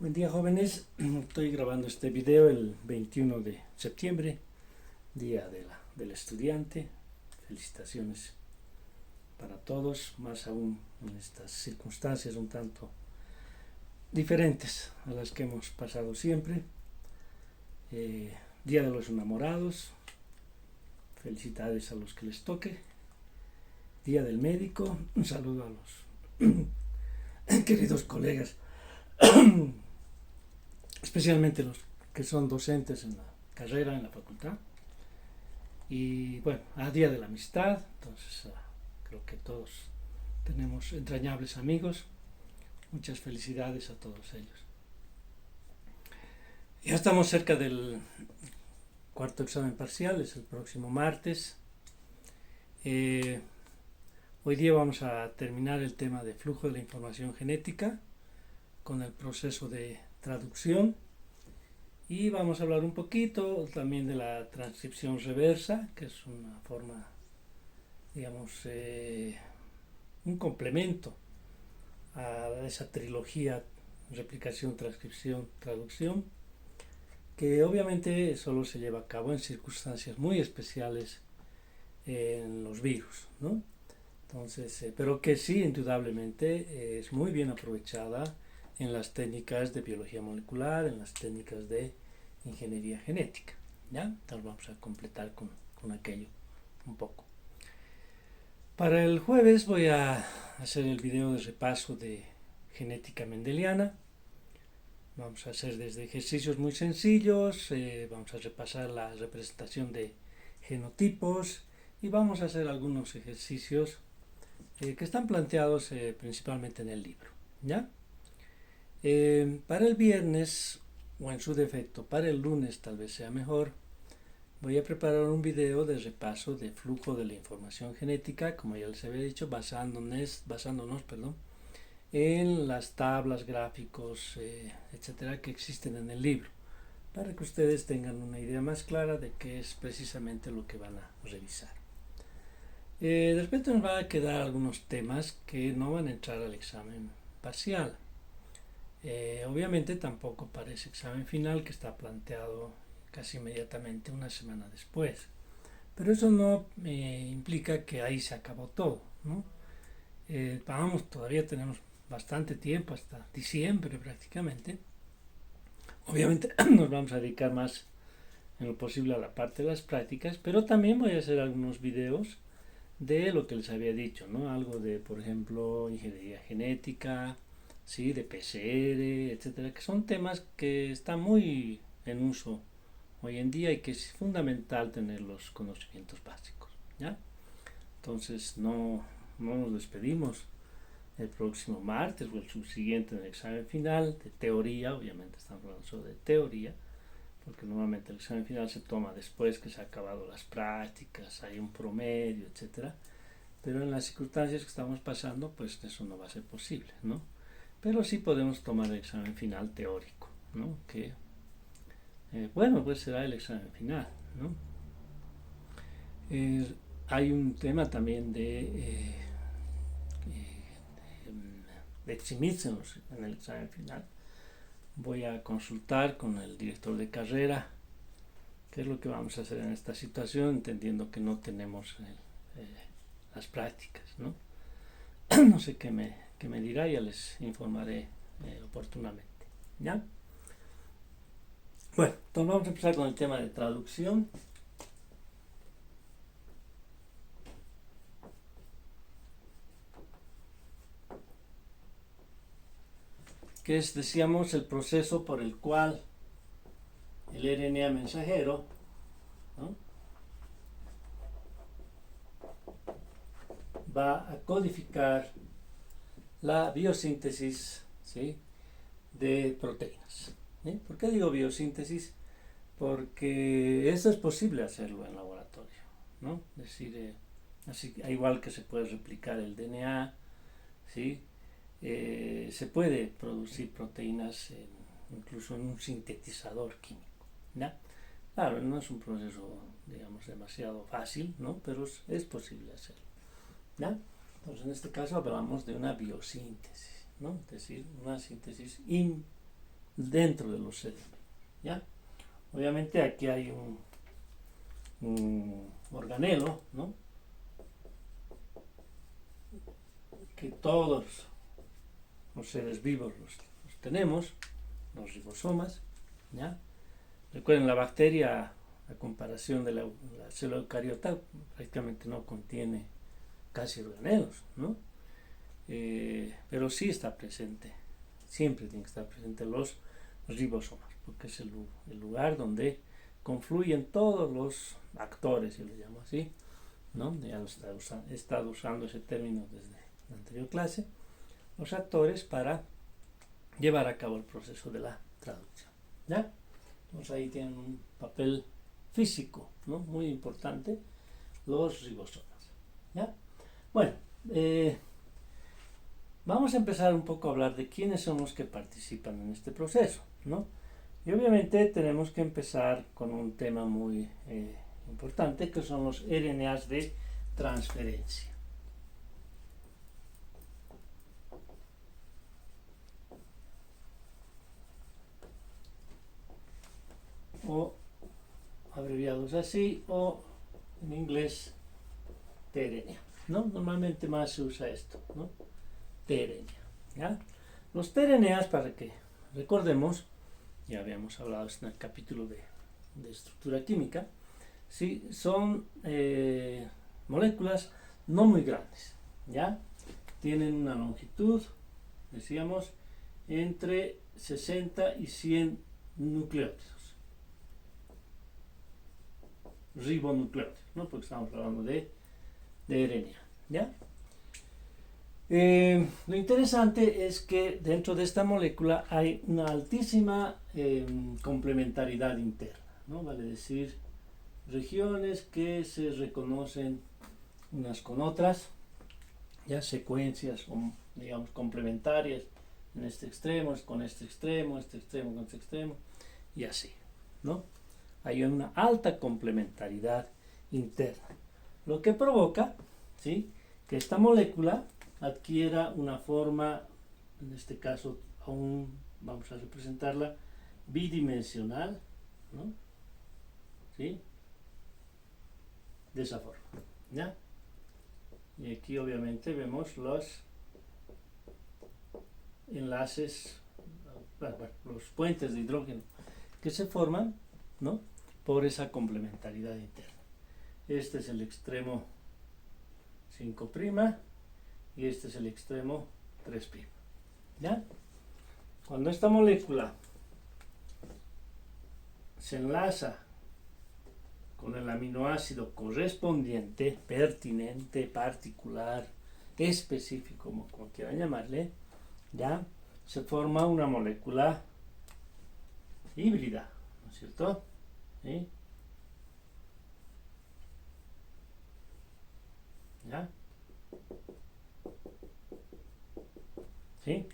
Buen día, jóvenes. Estoy grabando este video el 21 de septiembre, día del estudiante. Felicitaciones para todos, más aún en estas circunstancias un tanto diferentes a las que hemos pasado siempre. Día de los enamorados, felicidades a los que les toque. Día del médico, un saludo a los queridos colegas, especialmente los que son docentes en la carrera, en la facultad. Y bueno, a Día de la Amistad, entonces creo que todos tenemos entrañables amigos. Muchas felicidades a todos ellos. Ya estamos cerca del cuarto examen parcial, es el próximo martes. Hoy día vamos a terminar el tema de flujo de la información genética con el proceso de traducción y vamos a hablar un poquito también de la transcripción reversa, que es una forma, digamos, un complemento a esa trilogía replicación, transcripción, traducción, que obviamente solo se lleva a cabo en circunstancias muy especiales en los virus, ¿no? Entonces, pero que sí, indudablemente, es muy bien aprovechada en las técnicas de biología molecular, en las técnicas de ingeniería genética, ¿ya? Entonces vamos a completar con aquello un poco. Para el jueves voy a hacer el video de repaso de genética mendeliana. Vamos a hacer desde ejercicios muy sencillos, vamos a repasar la representación de genotipos y vamos a hacer algunos ejercicios que están planteados principalmente en el libro, ¿ya? Para el viernes, o en su defecto para el lunes tal vez sea mejor, voy a preparar un video de repaso de flujo de la información genética, como ya les había dicho, basándonos en las tablas, gráficos, etcétera, que existen en el libro, para que ustedes tengan una idea más clara de qué es precisamente lo que van a revisar. De repente nos van a quedar algunos temas que no van a entrar al examen parcial. Obviamente tampoco para ese examen final, que está planteado casi inmediatamente una semana después. Pero eso no implica que ahí se acabó todo, ¿no? Todavía tenemos bastante tiempo, hasta diciembre prácticamente. Obviamente nos vamos a dedicar más en lo posible a la parte de las prácticas, pero también voy a hacer algunos videos de lo que les había dicho, ¿no? Algo de, por ejemplo, ingeniería genética, ¿sí? De PCR, etcétera, que son temas que están muy en uso hoy en día y que es fundamental tener los conocimientos básicos, ¿ya? Entonces no nos despedimos el próximo martes o el subsiguiente en el examen final de teoría. Obviamente estamos hablando solo de teoría, porque normalmente el examen final se toma después que se han acabado las prácticas, hay un promedio, etcétera. Pero en las circunstancias que estamos pasando, pues eso no va a ser posible, ¿no? Pero sí podemos tomar el examen final teórico, ¿no? Que, bueno, pues será el examen final, ¿no? Hay un tema también de eximirse en el examen final. Voy a consultar con el director de carrera qué es lo que vamos a hacer en esta situación, entendiendo que no tenemos las prácticas, ¿no? No sé qué me dirá, ya les informaré oportunamente, ¿ya? Bueno, entonces vamos a empezar con el tema de traducción. Que es, decíamos, el proceso por el cual el RNA mensajero, ¿no?, va a codificar la biosíntesis, ¿sí?, de proteínas. ¿Sí? ¿Por qué digo biosíntesis? Porque eso es posible hacerlo en laboratorio, ¿no? Es decir, así, igual que se puede replicar el DNA, ¿sí? Se puede producir proteínas incluso en un sintetizador químico, ¿ya? Claro, no es un proceso, digamos, demasiado fácil, ¿no? Pero es posible hacerlo, ¿ya? Entonces, en este caso hablamos de una biosíntesis, ¿no? Es decir, una síntesis in dentro de los seres vivos, ¿ya? Obviamente aquí hay un organelo, ¿no? Que todos los seres vivos los tenemos, los ribosomas, ¿ya? Recuerden, la bacteria, a comparación de la célula eucariota, prácticamente no contiene casi organelos, ¿no? Pero sí está presente, siempre tiene que estar presente los ribosomas, porque es el lugar donde confluyen todos los actores, si lo llamo así, ¿no? Ya he estado usando ese término desde la anterior clase, los actores para llevar a cabo el proceso de la traducción, ¿ya? Entonces ahí tienen un papel físico, ¿no? Muy importante, los ribosomas, ¿ya? Bueno, vamos a empezar un poco a hablar de quiénes son los que participan en este proceso, ¿no? Y obviamente tenemos que empezar con un tema muy importante, que son los RNAs de transferencia. O abreviados así, o en inglés tRNA, ¿no? Normalmente más se usa esto, ¿no? tRNA, ¿ya? Los tRNAs, para que recordemos, ya habíamos hablado en el capítulo de estructura química, ¿sí? Son moléculas no muy grandes, ¿ya? Tienen una longitud, decíamos, entre 60 y 100 nucleótidos, ribonucleótidos, ¿no? Porque estamos hablando de RNA, ¿ya? Lo interesante es que dentro de esta molécula hay una altísima complementariedad interna, ¿no? Vale decir, regiones que se reconocen unas con otras, ya secuencias, digamos, complementarias en este extremo, con este extremo con este extremo, y así, ¿no? Hay una alta complementariedad interna, lo que provoca, ¿sí?, que esta molécula adquiera una forma, en este caso aún vamos a representarla bidimensional, ¿no? ¿Sí? De esa forma, ¿ya? Y aquí obviamente vemos los enlaces, bueno, los puentes de hidrógeno que se forman, ¿no?, por esa complementariedad interna. Este es el extremo 5' y este es el extremo 3', ¿ya? Cuando esta molécula se enlaza con el aminoácido correspondiente, pertinente, particular, específico, como quieran llamarle, ya se forma una molécula híbrida, ¿no es cierto? ¿Sí? ¿Ya? ¿Sí?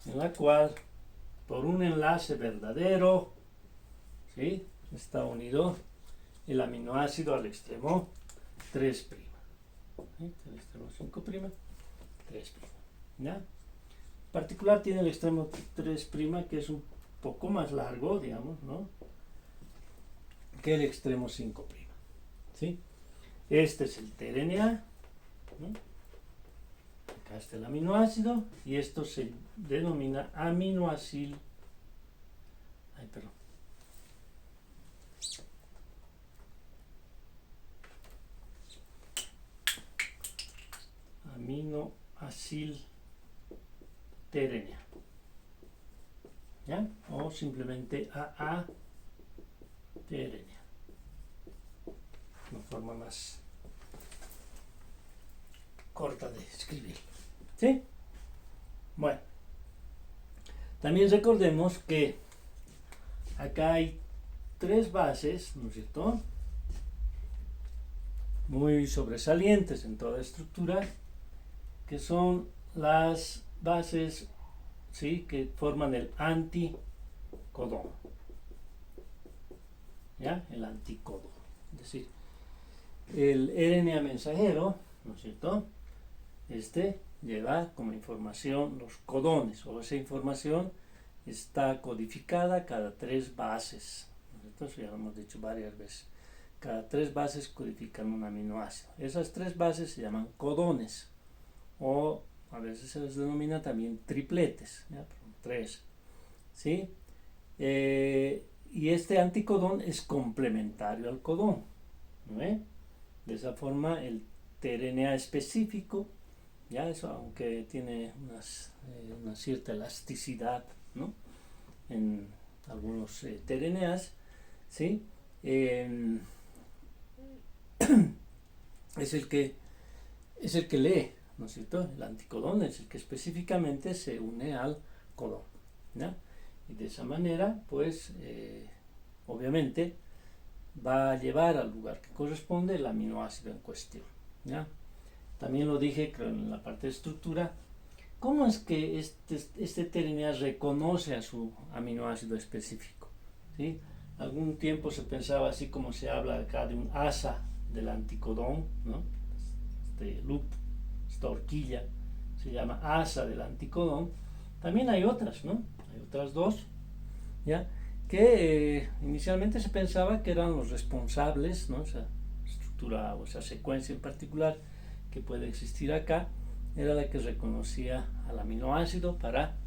En la cual, por un enlace verdadero, ¿sí?, está unido el aminoácido al extremo 3', ¿sí?, el extremo 5', 3', ¿ya? En particular tiene el extremo 3', que es un poco más largo, digamos, ¿no?, que el extremo 5', ¿sí? Este es el tRNA, ¿no? Acá está el aminoácido y esto se denomina aminoacil. Ay, perdón. Aminoacil tRNA, ¿ya? O simplemente AA tRNA, una forma más corta de escribir, ¿sí? Bueno, también recordemos que acá hay 3 bases, ¿no es cierto?, muy sobresalientes en toda estructura, que son las bases, ¿sí?, que forman el anticodón, ¿ya? El anticodón, es decir, el RNA mensajero, ¿no es cierto?, este lleva como información los codones, o esa información está codificada cada 3 bases. Eso ya lo hemos dicho varias veces. Cada 3 bases codifican un aminoácido. Esas 3 bases se llaman codones, o a veces se les denomina también tripletes, ¿ya? 3, ¿sí? Y este anticodón es complementario al codón, ¿no? De esa forma el tRNA específico, ya eso, aunque tiene una cierta elasticidad, ¿no?, en algunos tRNAs, ¿sí? Es el que lee, ¿no es cierto? El anticodón es el que específicamente se une al codón, ¿ya? Y de esa manera, pues, obviamente, va a llevar al lugar que corresponde el aminoácido en cuestión, ¿ya? También lo dije, creo, en la parte de estructura. ¿Cómo es que este tRNA reconoce a su aminoácido específico? ¿Sí? Algún tiempo se pensaba, así como se habla acá, de un asa del anticodón, ¿no? Este loop, esta horquilla, se llama asa del anticodón. También hay otras, ¿no? Hay otras 2, ¿ya? Que inicialmente se pensaba que eran los responsables, ¿no? Esa estructura o esa secuencia en particular que puede existir acá, era la que reconocía al aminoácido para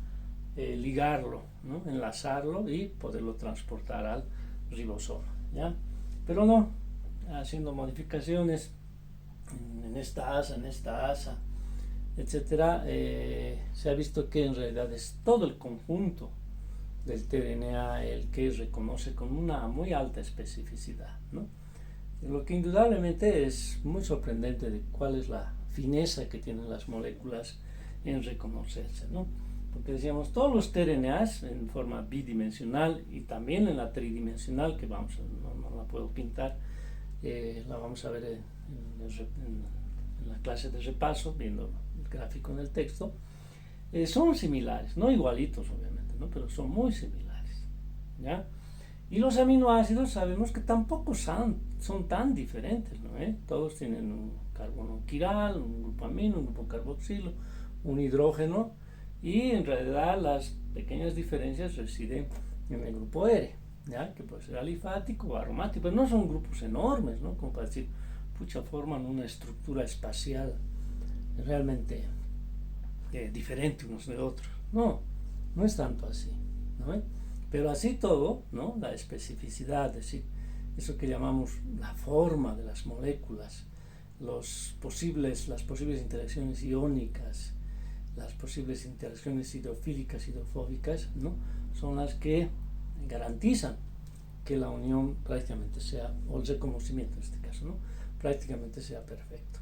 ligarlo, ¿no?, enlazarlo y poderlo transportar al ribosoma, ¿ya? Pero no, haciendo modificaciones en esta asa, etcétera, se ha visto que en realidad es todo el conjunto del tRNA el que reconoce con una muy alta especificidad, ¿no? Lo que indudablemente es muy sorprendente de cuál es la fineza que tienen las moléculas en reconocerse, ¿no? Porque decíamos, todos los tRNAs en forma bidimensional y también en la tridimensional, que no la puedo pintar, la vamos a ver en la clase de repaso, viendo el gráfico en el texto, son similares, no igualitos obviamente, ¿no?, pero son muy similares, ¿ya? Y los aminoácidos sabemos que tampoco son tan diferentes, ¿no? Todos tienen un carbono quiral, un grupo amino, un grupo carboxilo, un hidrógeno, y en realidad las pequeñas diferencias residen en el grupo R, ¿ya? Que puede ser alifático o aromático, pero no son grupos enormes, ¿no?, como para decir, pucha, forman una estructura espacial realmente diferente unos de otros. No, no es tanto así, ¿no? Pero así todo, ¿no?, la especificidad, es decir, eso que llamamos la forma de las moléculas, las posibles interacciones iónicas, las posibles interacciones hidrofílicas, hidrofóbicas, ¿no?, son las que garantizan que la unión prácticamente sea, o el reconocimiento en este caso, ¿no?, prácticamente sea perfecto,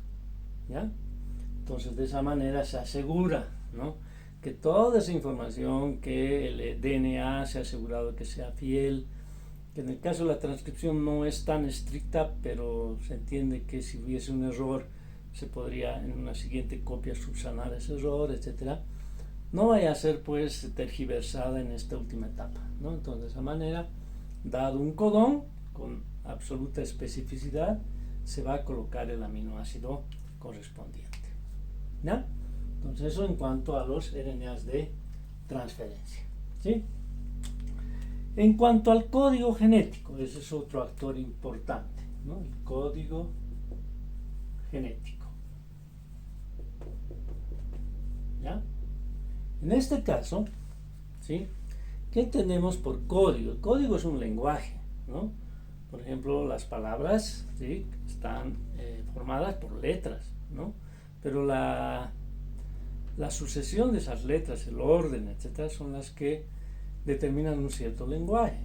¿ya? Entonces, de esa manera se asegura, ¿no?, que toda esa información, que el DNA se ha asegurado que sea fiel, que en el caso de la transcripción no es tan estricta, pero se entiende que si hubiese un error se podría en una siguiente copia subsanar ese error, etcétera, no vaya a ser pues tergiversada en esta última etapa, ¿no? Entonces, de esa manera, dado un codón con absoluta especificidad, se va a colocar el aminoácido correspondiente, ¿no? Entonces, eso en cuanto a los RNAs de transferencia, ¿sí? En cuanto al código genético, ese es otro actor importante, ¿no?, el código genético, ¿ya? En este caso, ¿sí?, ¿qué tenemos por código? El código es un lenguaje, ¿no? Por ejemplo, las palabras, ¿sí?, están formadas por letras, ¿no? Pero la sucesión de esas letras, el orden, etcétera, son las que determinan un cierto lenguaje,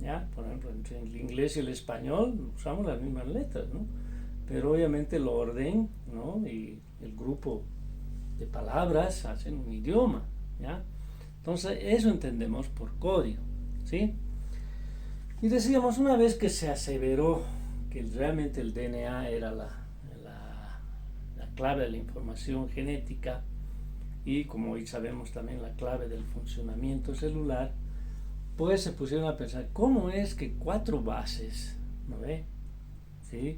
¿ya? Por ejemplo, entre el inglés y el español usamos las mismas letras, ¿no? Pero obviamente el orden, ¿no?, y el grupo de palabras hacen un idioma, ¿ya? Entonces, eso entendemos por código, ¿sí? Y decíamos, una vez que se aseveró que realmente el DNA era la clave de la información genética, y como hoy sabemos también la clave del funcionamiento celular, pues se pusieron a pensar, ¿cómo es que 4 bases, ¿no ve?, ¿sí?,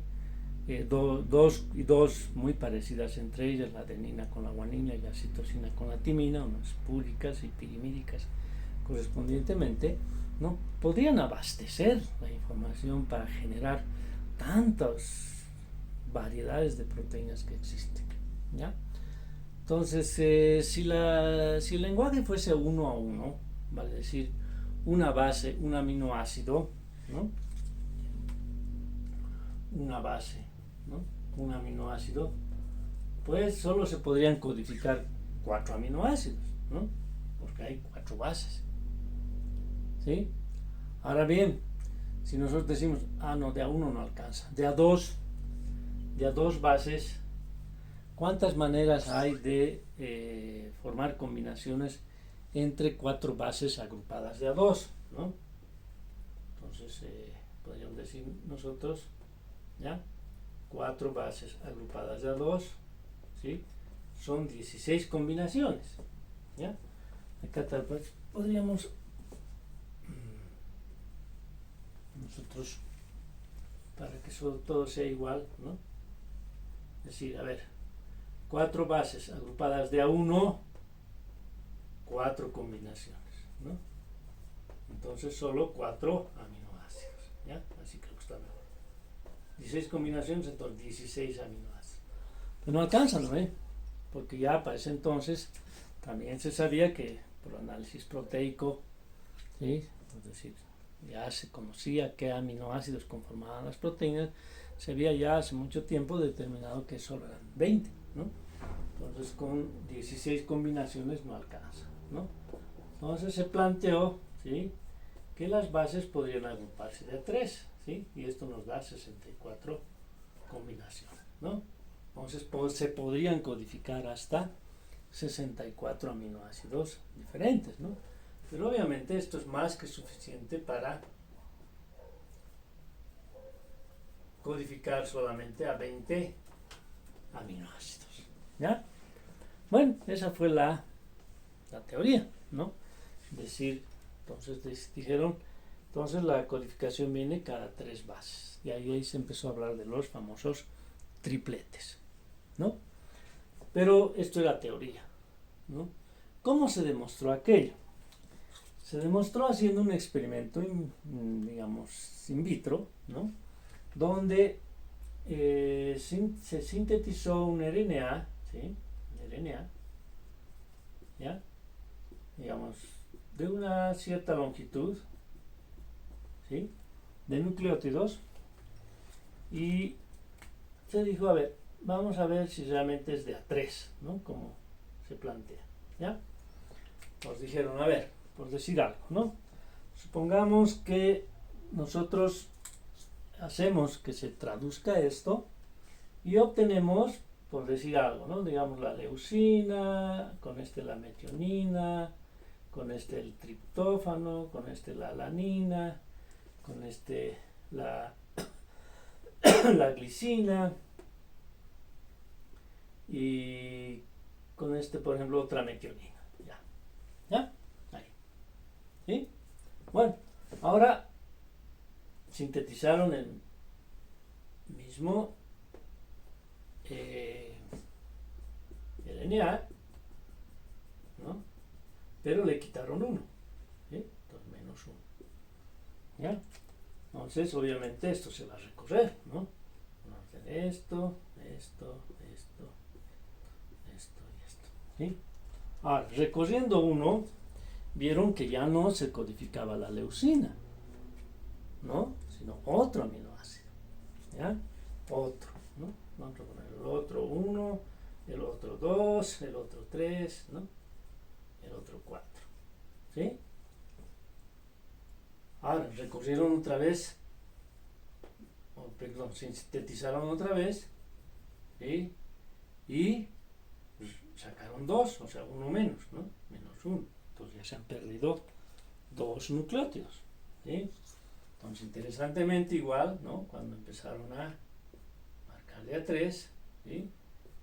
dos muy parecidas entre ellas, la adenina con la guanina y la citosina con la timina, unas púricas y pirimídicas correspondientemente, ¿no? Podrían abastecer la información para generar tantas variedades de proteínas que existen, ¿ya? Entonces, si el lenguaje fuese uno a uno, vale decir, una base, un aminoácido, ¿no? Una base, ¿no? Un aminoácido, pues solo se podrían codificar 4 aminoácidos, ¿no? Porque hay 4 bases, ¿sí? Ahora bien, si nosotros decimos, no, de a uno no alcanza, de a dos bases, ¿cuántas maneras hay de formar combinaciones entre 4 bases agrupadas de a dos, ¿no? Entonces, podríamos decir nosotros, ¿ya? 4 bases agrupadas de a 2, ¿sí? Son 16 combinaciones, ¿ya? Acá tal vez podríamos nosotros, para que todo sea igual, ¿no? Decir, a ver, 4 bases agrupadas de a 1, 4 combinaciones, ¿no? Entonces solo 4 aminoácidos, ¿ya? Así creo que está mejor. 16 combinaciones, entonces 16 aminoácidos. Pero no alcanzan, ¿no? Porque ya para ese entonces también se sabía que por análisis proteico, ¿sí? Es decir, ya se conocía qué aminoácidos conformaban las proteínas, se había ya hace mucho tiempo determinado que solo eran 20, ¿no? Entonces con 16 combinaciones no alcanza, ¿no? Entonces se planteó, ¿sí?, que las bases podrían agruparse de a 3, ¿sí? Y esto nos da 64 combinaciones, ¿no? Entonces se podrían codificar hasta 64 aminoácidos diferentes, ¿no? Pero obviamente esto es más que suficiente para codificar solamente a 20 aminoácidos, ¿ya? Bueno, esa fue la teoría, ¿no? Es decir, entonces dijeron, entonces la codificación viene cada 3 bases. Y ahí se empezó a hablar de los famosos tripletes, ¿no? Pero esto era teoría, ¿no? ¿Cómo se demostró aquello? Se demostró haciendo un experimento, digamos, in vitro, ¿no? Donde se sintetizó un RNA, ¿sí? RNA, ¿ya? Digamos, de una cierta longitud, ¿sí?, de nucleótidos, y se dijo, a ver, vamos a ver si realmente es de a 3, ¿no? Como se plantea, ¿ya? Nos dijeron, a ver, por decir algo, ¿no? Supongamos que nosotros hacemos que se traduzca esto y obtenemos, por decir algo, ¿no? Digamos la leucina, con la metionina, con el triptófano, con la alanina, con la la glicina, y con por ejemplo, otra metionina. ¿Ya? Ahí. ¿Sí? Bueno, ahora sintetizaron el mismo RNA, ¿no? Pero le quitaron 1, ¿sí? Entonces menos 1. ¿Ya? Entonces, obviamente, esto se va a recorrer, ¿no? Vamos a hacer esto y esto, ¿sí? Ahora, recorriendo 1, vieron que ya no se codificaba la leucina, ¿no? Sino otro aminoácido, ¿ya? Otro, ¿no? Vamos a poner el otro 1, el otro 2, el otro 3, ¿no? El otro 4, ¿sí? Ahora, recorrieron otra vez, perdón, sintetizaron otra vez, ¿sí? Y sacaron 2, o sea, 1 menos, ¿no? Menos 1. Entonces ya se han perdido 2 nucleótidos, ¿sí? Entonces, interesantemente, igual, ¿no? Cuando empezaron a marcar de a 3, ¿sí?,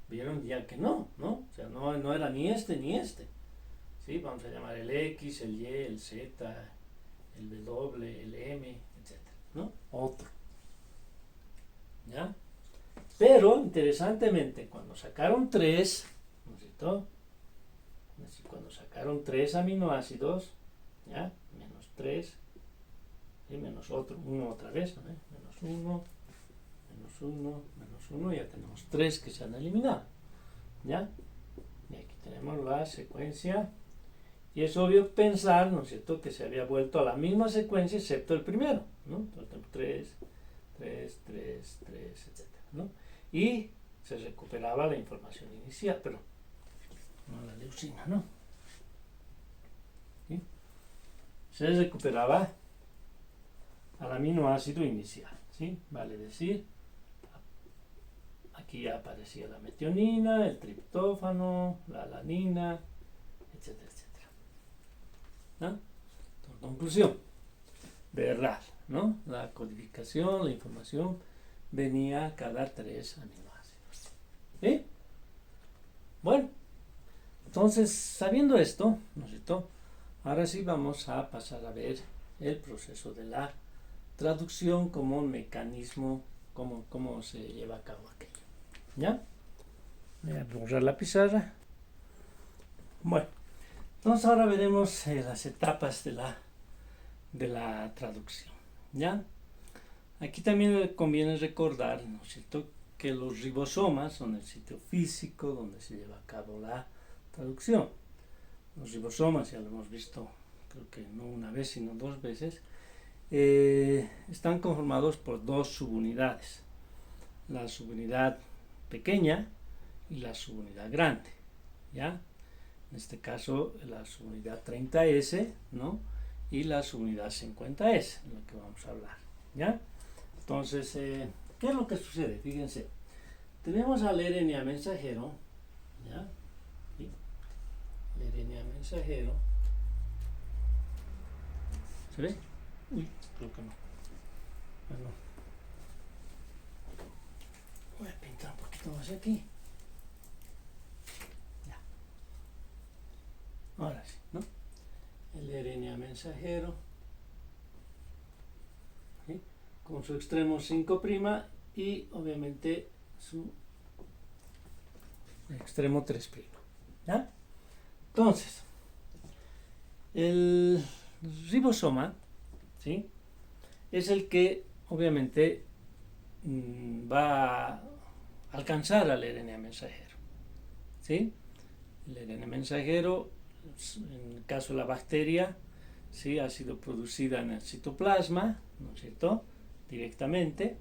vieron ya que no, ¿no? O sea, no era ni ni este, ¿sí? Vamos a llamar el X, el Y, el Z, el W, el M, etc., ¿no? Otro, ¿ya? Pero, interesantemente, cuando sacaron 3, ¿no es cierto? Cuando sacaron 3 aminoácidos, ¿ya? Menos 3, y menos otro, 1 otra vez, ¿no? Menos 1, menos 1, menos 1, ya tenemos 3 que se han eliminado, ¿ya? Y aquí tenemos la secuencia, y es obvio pensar, ¿no es cierto?, que se había vuelto a la misma secuencia excepto el primero, ¿no? Entonces tenemos 3, 3, 3, 3, etc., ¿no? Y se recuperaba la información inicial, pero no la leucina, ¿no? ¿Sí? Se recuperaba al aminoácido inicial, ¿sí? Vale decir, aquí ya aparecía la metionina, el triptófano, la alanina, etcétera, etcétera. ¿No? Entonces, conclusión, verdad, ¿no? La codificación, la información venía cada 3 aminoácidos. ¿Sí? Bueno, entonces, sabiendo esto, ¿no es cierto?, ahora sí vamos a pasar a ver el proceso de la traducción como un mecanismo, cómo se lleva a cabo aquello. ¿Ya? Voy a borrar la pizarra. Bueno, entonces ahora veremos las etapas de la traducción. ¿Ya? Aquí también conviene recordar, ¿no es cierto?, que los ribosomas son el sitio físico donde se lleva a cabo la traducción. Los ribosomas, ya lo hemos visto, creo que no una vez, sino 2 veces, están conformados por 2 subunidades. La subunidad pequeña y la subunidad grande, ¿ya? En este caso, la subunidad 30S, ¿no? Y la subunidad 50S, de lo que vamos a hablar, ¿ya? Entonces, ¿qué es lo que sucede? Fíjense, tenemos al RNA mensajero, ¿ya? ¿Sí? El RNA mensajero. ¿Se ve? Uy, creo que no. Bueno, voy a pintar un poquito más aquí. Ya. Ahora sí, ¿no? El RNA mensajero, ¿sí?, con su extremo 5' y obviamente su extremo 3'. ¿Ya? Entonces, el ribosoma, ¿sí?, es el que obviamente va a alcanzar al RNA mensajero, ¿sí? El RNA mensajero, en el caso de la bacteria, ¿sí?, ha sido producida en el citoplasma, ¿no es cierto?, directamente,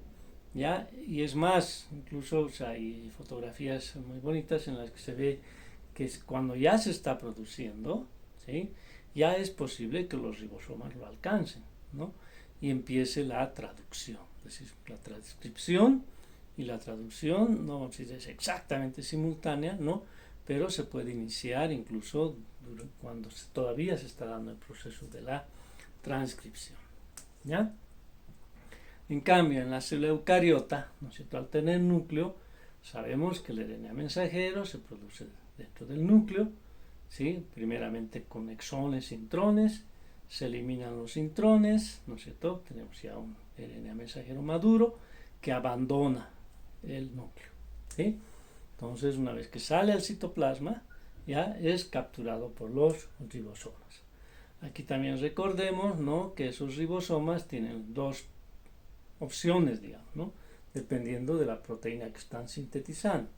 ¿ya? Y es más, incluso, o sea, hay fotografías muy bonitas en las que se ve que cuando ya se está produciendo, ¿sí?, ya es posible que los ribosomas lo alcancen, ¿no?, y empiece la traducción, es decir, la transcripción y la traducción no es exactamente simultánea, ¿no?, pero se puede iniciar incluso cuando todavía se está dando el proceso de la transcripción, ¿ya? En cambio, en la célula eucariota, ¿no es cierto?, al tener núcleo, sabemos que el RNA mensajero se produce dentro del núcleo, ¿sí?, primeramente con exones e intrones, se eliminan los intrones, ¿no es cierto?, tenemos ya un RNA mensajero maduro que abandona el núcleo, ¿sí? Entonces, una vez que sale al citoplasma, ya es capturado por los ribosomas. Aquí también recordemos, ¿no?, que esos ribosomas tienen 2 opciones, digamos, ¿no?, dependiendo de la proteína que están sintetizando.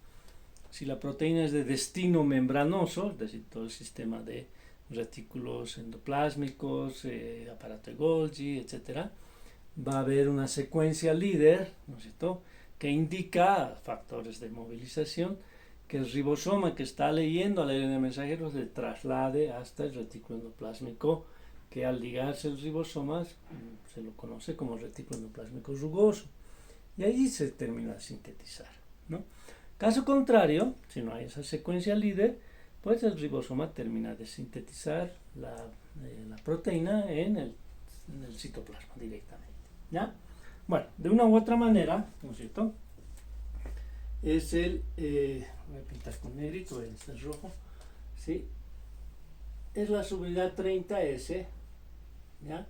Si la proteína es de destino membranoso, es decir, todo el sistema de retículos endoplásmicos, aparato de Golgi, etc., va a haber una secuencia líder, ¿no es cierto?, que indica factores de movilización, que el ribosoma que está leyendo al RNA mensajero se traslade hasta el retículo endoplásmico, que al ligarse el ribosoma se lo conoce como retículo endoplásmico rugoso, y ahí se termina de sintetizar, ¿no? Caso contrario, si no hay esa secuencia líder, pues el ribosoma termina de sintetizar la proteína en el citoplasma directamente, ¿ya? Bueno, de una u otra manera, ¿no es cierto?, es voy a pintar con negrito, este es rojo, ¿sí?, es la subunidad 30S, ¿ya?,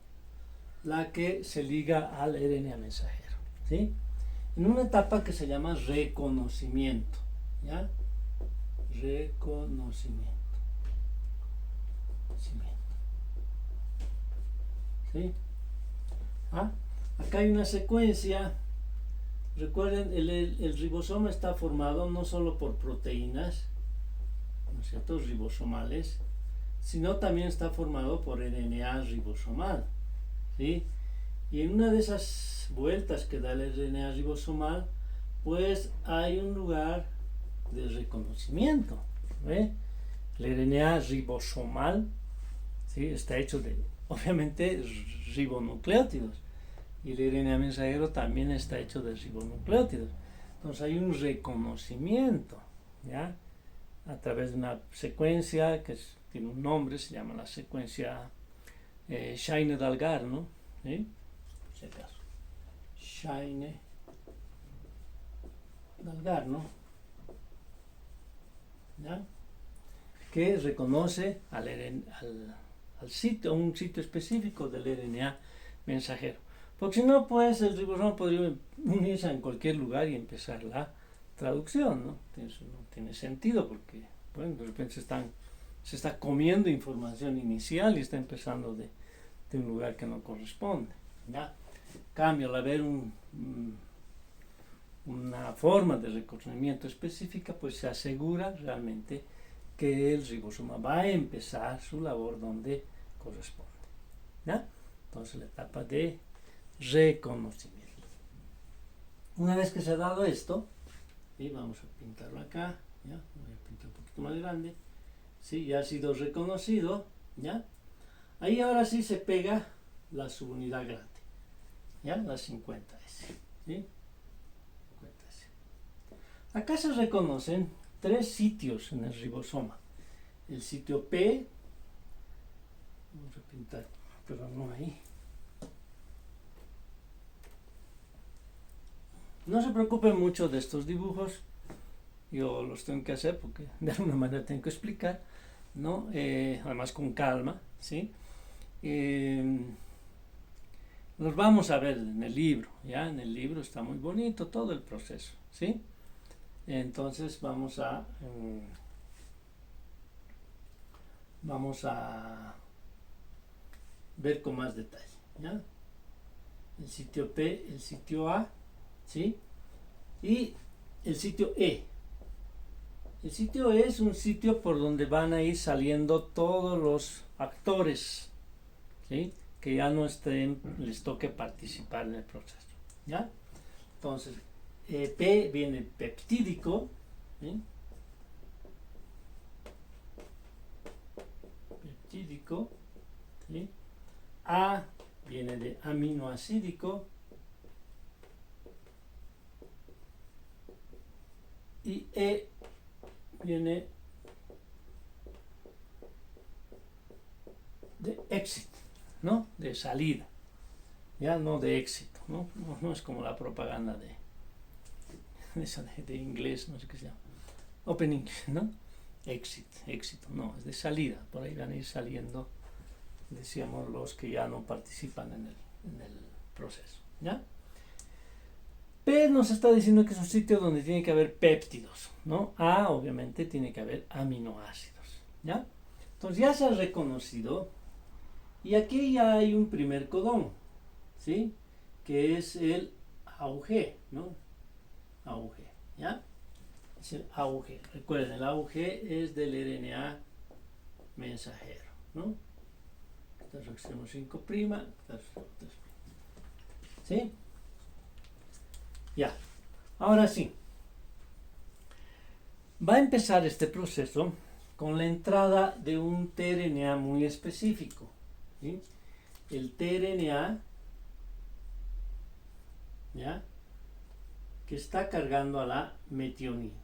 la que se liga al RNA mensajero, ¿sí?, en una etapa que se llama reconocimiento, ¿ya? Reconocimiento. ¿sí? Acá hay una secuencia. Recuerden, el ribosoma está formado no solo por proteínas, ¿no es cierto?, ribosomales, sino también está formado por RNA ribosomal, ¿sí? Y en una de esas vueltas que da el RNA ribosomal, pues hay un lugar de reconocimiento, ¿ve? El RNA ribosomal, ¿sí?, está hecho de, obviamente, ribonucleótidos. Y el RNA mensajero también está hecho de ribonucleótidos. Entonces hay un reconocimiento, ¿ya?, a través de una secuencia que tiene un nombre, se llama la secuencia Shine-Dalgar, ¿no? ¿Sí? Por si acaso. Shine-Dalgar, ¿no? ¿Ya? Que reconoce al sitio, un sitio específico del RNA mensajero. Porque si no, pues el ribosoma podría unirse en cualquier lugar y empezar la traducción, ¿no? Eso no tiene sentido porque, bueno, de repente se está comiendo información inicial y está empezando de un lugar que no corresponde, ¿ya? Cambio, al haber una forma de reconocimiento específica, pues se asegura realmente que el ribosoma va a empezar su labor donde corresponde, ¿ya? Entonces la etapa de reconocimiento. Una vez que se ha dado esto, y vamos a pintarlo acá, ¿ya? Voy a pintar un poquito más grande, ¿sí? Ya ha sido reconocido, ¿ya? Ahí ahora sí se pega la subunidad grande, ¿ya? La 50S, ¿sí? 50S. Acá se reconocen 3 sitios en el ribosoma. El sitio P, vamos a pintar, pero no ahí. No se preocupen mucho de estos dibujos, yo los tengo que hacer porque de alguna manera tengo que explicar, ¿no? Además con calma, ¿sí? Los vamos a ver en el libro, ¿ya? En el libro está muy bonito todo el proceso, ¿sí? Entonces vamos a ver con más detalle, ¿ya? El sitio P, el sitio A, ¿sí? Y el sitio E. El sitio E es un sitio por donde van a ir saliendo todos los actores, ¿sí?, que ya no les toque participar en el proceso, ¿ya? Entonces, P viene peptídico, ¿sí? Peptídico, ¿sí? A viene de aminoacídico y E viene de éxito, ¿no? De salida, ya no de éxito, ¿no? No es como la propaganda de inglés, no sé qué se llama, opening, ¿no? Éxito, no, es de salida, por ahí van a ir saliendo, decíamos, los que ya no participan en el proceso, ¿ya? P nos está diciendo que es un sitio donde tiene que haber péptidos, ¿no? A, obviamente, tiene que haber aminoácidos, ¿ya? Entonces ya se ha reconocido, y aquí ya hay un primer codón, ¿sí?, que es el AUG, ¿no? AUG, ¿ya? Es el AUG. Recuerden, el AUG es del RNA mensajero, ¿no? Esta es extremo 5', esta es 3', ¿sí? Ya, ahora sí, va a empezar este proceso con la entrada de un tRNA muy específico, ¿sí? El tRNA, ¿ya?, que está cargando a la metionina,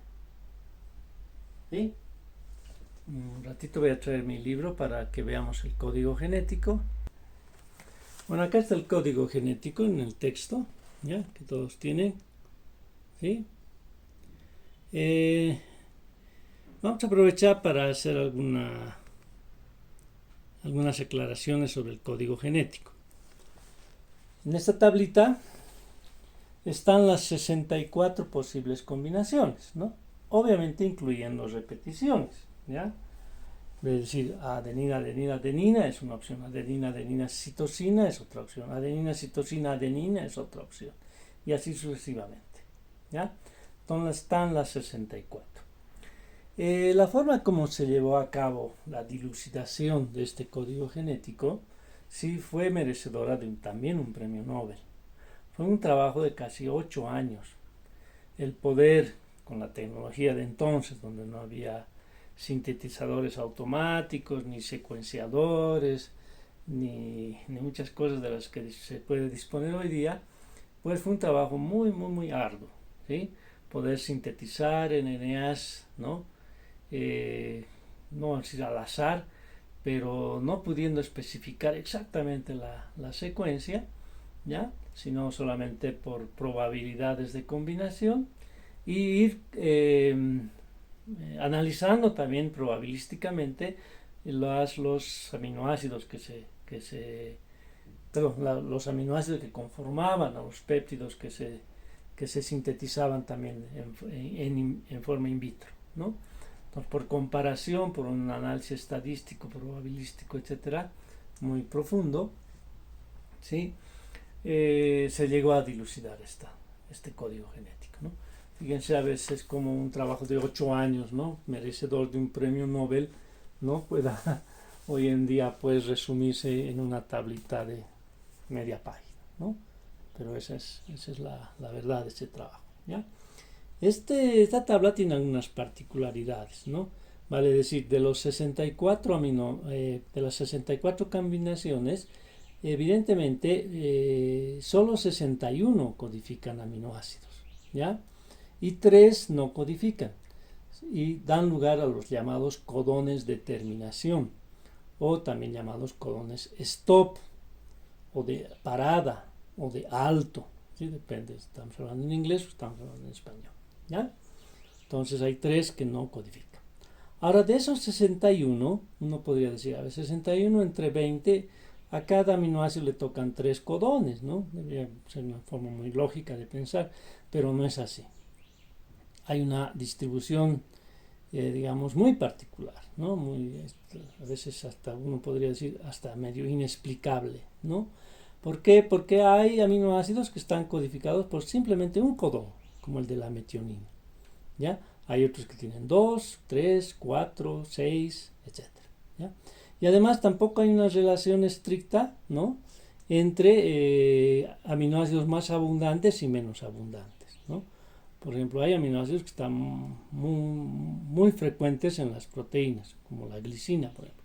¿sí? Un ratito voy a traer mi libro para que veamos el código genético. Bueno, acá está el código genético en el texto, ¿ya?, que todos tienen, ¿sí? Vamos a aprovechar para hacer algunas aclaraciones sobre el código genético. En esta tablita están las 64 posibles combinaciones, ¿no? Obviamente incluyendo repeticiones, ¿ya? Es decir, adenina, adenina, adenina es una opción, adenina, adenina, citosina es otra opción, adenina, citosina, adenina es otra opción, y así sucesivamente, ¿ya? Entonces están las 64. La forma como se llevó a cabo la dilucidación de este código genético sí fue merecedora de también un premio Nobel. Fue un trabajo de casi 8 años. El poder, con la tecnología de entonces, donde no había sintetizadores automáticos, ni secuenciadores, ni muchas cosas de las que se puede disponer hoy día, pues fue un trabajo muy, muy, muy arduo, ¿sí? Poder sintetizar RNAs, ¿no? No decir al azar, pero no pudiendo especificar exactamente la secuencia, ¿ya? Sino solamente por probabilidades de combinación, y ir analizando también probabilísticamente los aminoácidos los aminoácidos que conformaban a los péptidos que se sintetizaban también en forma in vitro, ¿no? Entonces, por comparación, por un análisis estadístico, probabilístico, etcétera, muy profundo, ¿sí? Se llegó a dilucidar este código genético, ¿no? Fíjense, a veces como un trabajo de 8 años, ¿no? Merecedor de un premio Nobel, ¿no? Pueda hoy en día pues resumirse en una tablita de media página, ¿no? Pero esa es la verdad de este trabajo, ¿ya? Esta tabla tiene algunas particularidades, ¿no? Vale decir, de las 64 combinaciones, evidentemente solo 61 codifican aminoácidos, ¿ya? Y 3 no codifican y dan lugar a los llamados codones de terminación, o también llamados codones stop, o de parada, o de alto, ¿sí? Depende, estamos hablando en inglés o estamos hablando en español, ¿ya? Entonces hay 3 que no codifican. Ahora, de esos 61, uno podría decir, a ver, 61 entre 20, a cada aminoácido le tocan 3 codones, ¿no? Debería ser una forma muy lógica de pensar, pero no es así. Hay una distribución, digamos, muy particular, ¿no? A veces hasta uno podría decir hasta medio inexplicable, ¿no? ¿Por qué? Porque hay aminoácidos que están codificados por simplemente un codón, como el de la metionina, ¿ya? Hay otros que tienen 2, 3, 4, 6, etc. ¿Ya? Y además tampoco hay una relación estricta, ¿no? Entre aminoácidos más abundantes y menos abundantes, ¿no? Por ejemplo, hay aminoácidos que están muy frecuentes en las proteínas, como la glicina, por ejemplo,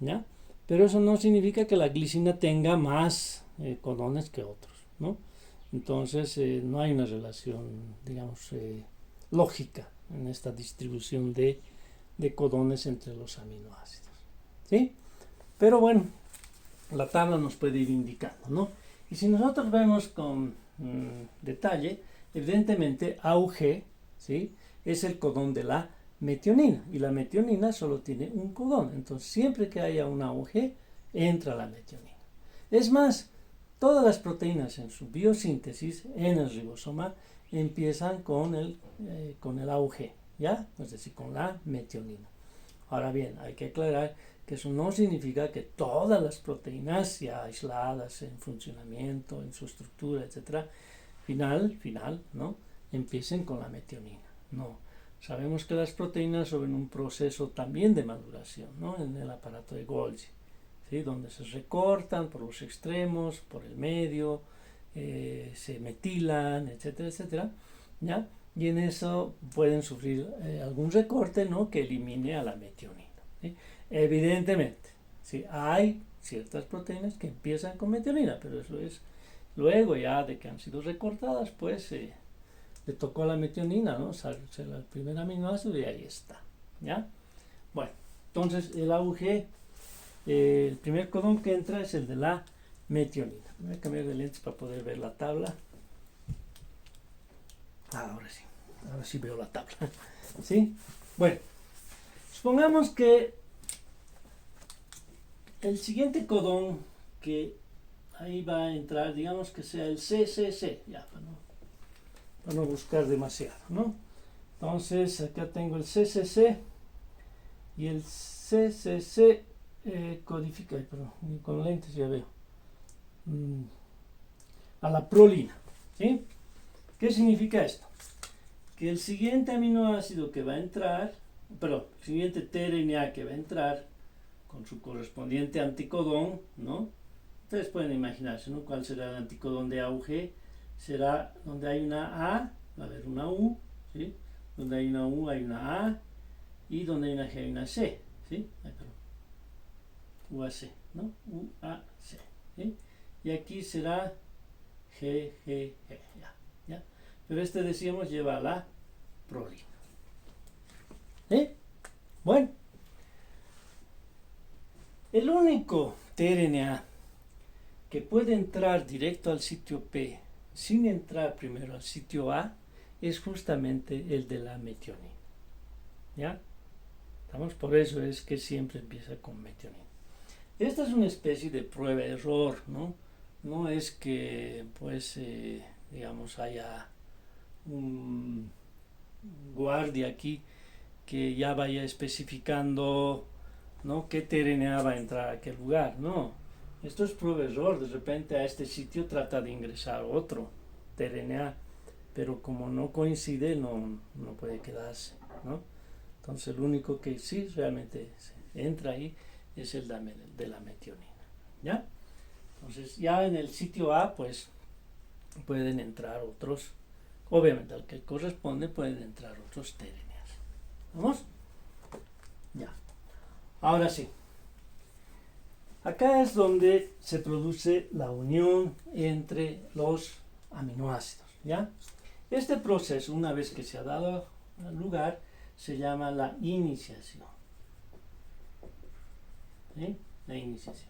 ¿ya? Pero eso no significa que la glicina tenga más codones que otros, ¿no? Entonces no hay una relación, digamos, lógica en esta distribución de codones entre los aminoácidos, ¿sí? Pero bueno, la tabla nos puede ir indicando, ¿no? Y si nosotros vemos con detalle, evidentemente AUG, ¿sí? Es el codón de la metionina, y la metionina solo tiene un codón, entonces siempre que haya un AUG entra la metionina. Es más, todas las proteínas en su biosíntesis en el ribosoma empiezan con el AUG, ¿ya? Es decir, con la metionina. Ahora bien, hay que aclarar que eso no significa que todas las proteínas ya aisladas en funcionamiento, en su estructura, etcétera, final, ¿no? Empiecen con la metionina. No. Sabemos que las proteínas son un proceso también de maduración, ¿no? En el aparato de Golgi, ¿sí? Donde se recortan por los extremos, por el medio, se metilan, etcétera, etcétera, ¿ya? Y en eso pueden sufrir algún recorte, ¿no? Que elimine a la metionina, ¿sí? Evidentemente, ¿sí? Hay ciertas proteínas que empiezan con metionina, pero eso es luego ya de que han sido recortadas, pues le tocó a la metionina, ¿no? Salirse el primer aminoácido y ahí está, ¿ya? Bueno, entonces el AUG, el primer codón que entra es el de la metionina. Voy a cambiar de lentes para poder ver la tabla. Ahora sí veo la tabla. ¿Sí? Bueno, supongamos que el siguiente codón que ahí va a entrar, digamos que sea el CCC, ya, para no buscar demasiado, ¿no? Entonces, acá tengo el CCC y el se codifica, perdón, con lentes ya veo, a la prolina, ¿sí? ¿Qué significa esto? Que el siguiente aminoácido que va a entrar, perdón, el siguiente tRNA que va a entrar con su correspondiente anticodón, ¿no? Ustedes pueden imaginarse, ¿no? ¿Cuál será el anticodón de AUG? Será donde hay una A, va a haber una U, ¿sí? Donde hay una U hay una A, y donde hay una G hay una C, ¿sí? Ay, perdón. UAC, ¿no? UAC, ¿sí? Y aquí será GGG, ya. Pero este, decíamos, lleva la prolina. ¿Sí? Bueno. El único tRNA que puede entrar directo al sitio P sin entrar primero al sitio A es justamente el de la metionina. ¿Ya? ¿Estamos? Por eso es que siempre empieza con metionina. Esta es una especie de prueba-error, ¿no? No es que, pues, digamos, haya un guardia aquí que ya vaya especificando, ¿no?, qué tRNA va a entrar a aquel lugar. No, esto es prueba-error. De repente a este sitio trata de ingresar otro tRNA, pero como no coincide, no puede quedarse, ¿no? Entonces el único que sí realmente entra ahí es el de la metionina, ¿ya? Entonces ya en el sitio A, pues, pueden entrar otros, obviamente al que corresponde pueden entrar otros tRNAs. ¿Vamos? Ya. Ahora sí. Acá es donde se produce la unión entre los aminoácidos, ¿ya? Este proceso, una vez que se ha dado lugar, se llama la iniciación. ¿Sí? La iniciación.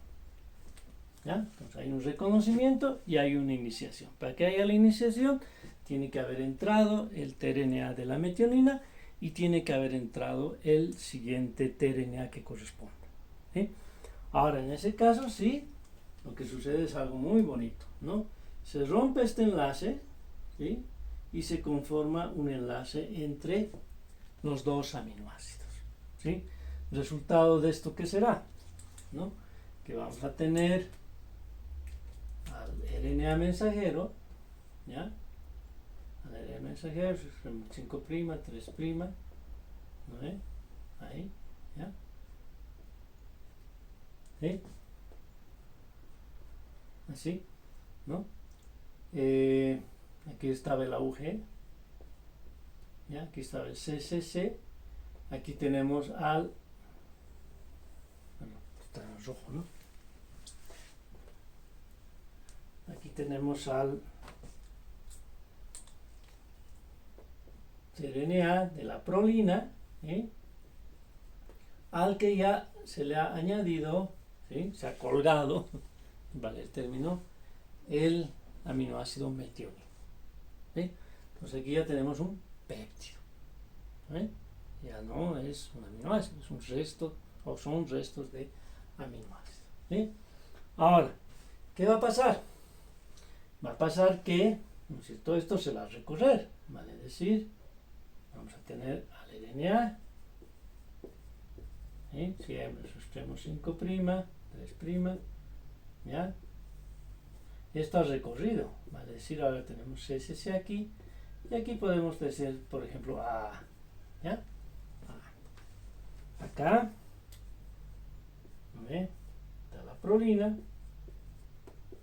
¿Ya? Entonces hay un reconocimiento y hay una iniciación. Para que haya la iniciación, tiene que haber entrado el tRNA de la metionina y tiene que haber entrado el siguiente tRNA que corresponde. ¿Sí? Ahora, en ese caso, sí, lo que sucede es algo muy bonito, ¿no? Se rompe este enlace, ¿sí?, y se conforma un enlace entre los dos aminoácidos, ¿sí? Resultado de esto, ¿qué será? ¿No? Que vamos a tener al RNA mensajero, ¿ya? Al RNA mensajero, 5', 3', ¿no ve? Ahí, ¿ya? ¿Sí? Así, ¿no? Aquí estaba el AUG, ¿ya? Aquí estaba el CCC, aquí tenemos al, bueno, está en rojo, ¿no? Aquí tenemos al tRNA de la prolina, ¿sí?, al que ya se le ha añadido, ¿sí?, se ha colgado, vale el término, el aminoácido metionina, ¿sí? Entonces aquí ya tenemos un péptido, ¿sí? Ya no es un aminoácido, es un resto, o son restos de aminoácidos, ¿sí? Ahora, ¿qué va a pasar? Va a pasar que, ¿no es cierto?, esto se va a recorrer, vale decir, vamos a tener al RNA, ¿sí?, siempre extremo 5', 3', ¿ya? Esto ha recorrido, vale decir, ahora tenemos CCC aquí, y aquí podemos decir, por ejemplo, A, ¿ya? A. Acá, ¿ve?, está la prolina,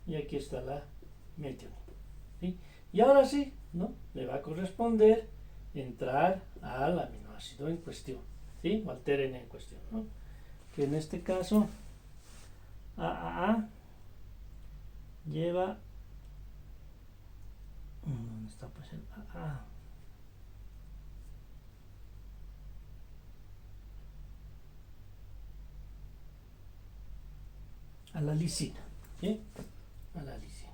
y aquí está la metionina, ¿sí? Y ahora sí, ¿no?, le va a corresponder entrar al aminoácido en cuestión, ¿sí?, o al tRNA en cuestión, ¿no?, que en este caso AAA lleva, ¿dónde está pues el AA? A la lisina, ¿sí?, a la lisina.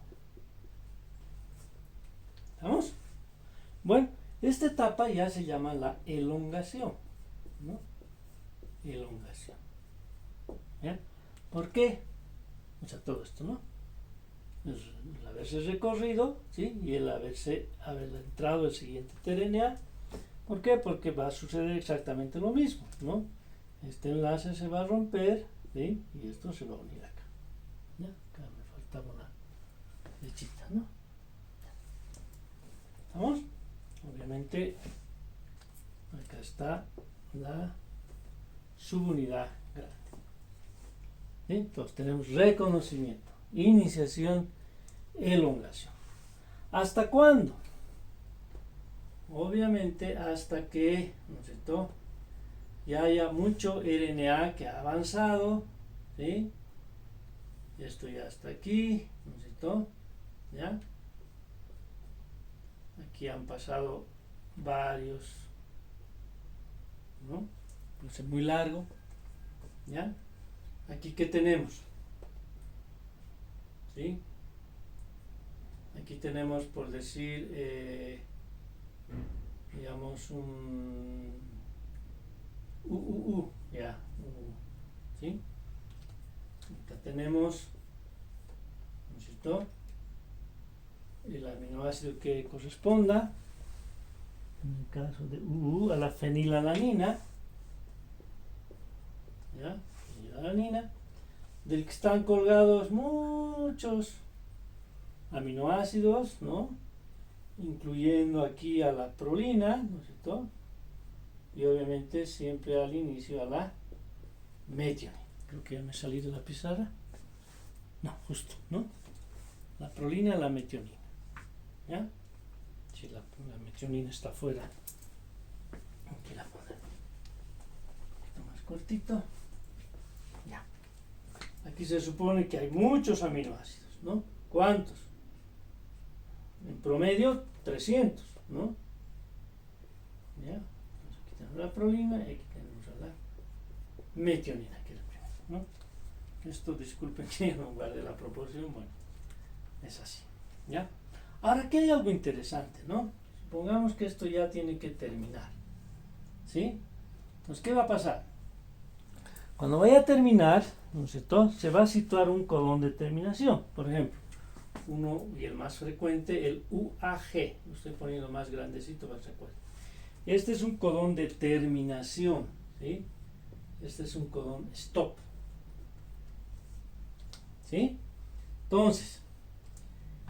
¿Estamos? Bueno, esta etapa ya se llama la elongación, ¿no? Elongación. ¿Ya? ¿Por qué? O sea, todo esto, ¿no? El haberse recorrido, ¿sí?, y el haber entrado el siguiente tRNA. ¿Por qué? Porque va a suceder exactamente lo mismo, ¿no? Este enlace se va a romper, ¿sí? Y esto se va a unir acá. ¿Ya? Acá me faltaba una flechita, ¿no? ¿Estamos? Obviamente, acá está la subunidad grande. ¿Sí? Entonces tenemos reconocimiento, iniciación, elongación. ¿Hasta cuándo? Obviamente hasta que, ¿no es cierto?, ya haya mucho RNA que ha avanzado, ¿sí? Esto ya está aquí, ¿no es cierto? ¿Ya? Aquí han pasado varios, ¿no? Es muy largo, ¿ya? Aquí, ¿qué tenemos? ¿Sí? Aquí tenemos, por decir, digamos, un ya, ¿sí? Acá tenemos, ¿no es cierto?, el aminoácido que corresponda, en el caso de a la fenilalanina, ¿ya? Fenilalanina, del que están colgados muchos aminoácidos, ¿no?, incluyendo aquí a la prolina, ¿no es cierto?, y obviamente siempre al inicio a la metionina. Creo que ya me salí de la pizarra. No, justo, ¿no? La prolina, la metionina. ¿Ya? Si la metionina está afuera, aquí la ponemos. Un poquito más cortito. Ya. Aquí se supone que hay muchos aminoácidos, ¿no? ¿Cuántos? En promedio, 300, ¿no? ¿Ya? Entonces aquí tenemos la prolina y aquí tenemos a la metionina, que es la primera, ¿no? Esto, disculpen que no guarde la proporción, bueno, es así, ¿ya? Ahora, aquí hay algo interesante, ¿no? Supongamos que esto ya tiene que terminar, ¿sí? Entonces, ¿qué va a pasar? Cuando vaya a terminar, ¿no es cierto?, se va a situar un codón de terminación, por ejemplo, uno y el más frecuente, el UAG, lo estoy poniendo más grandecito para que se acuerden. Este es un codón de terminación, ¿sí? Este es un codón stop, ¿sí? Entonces,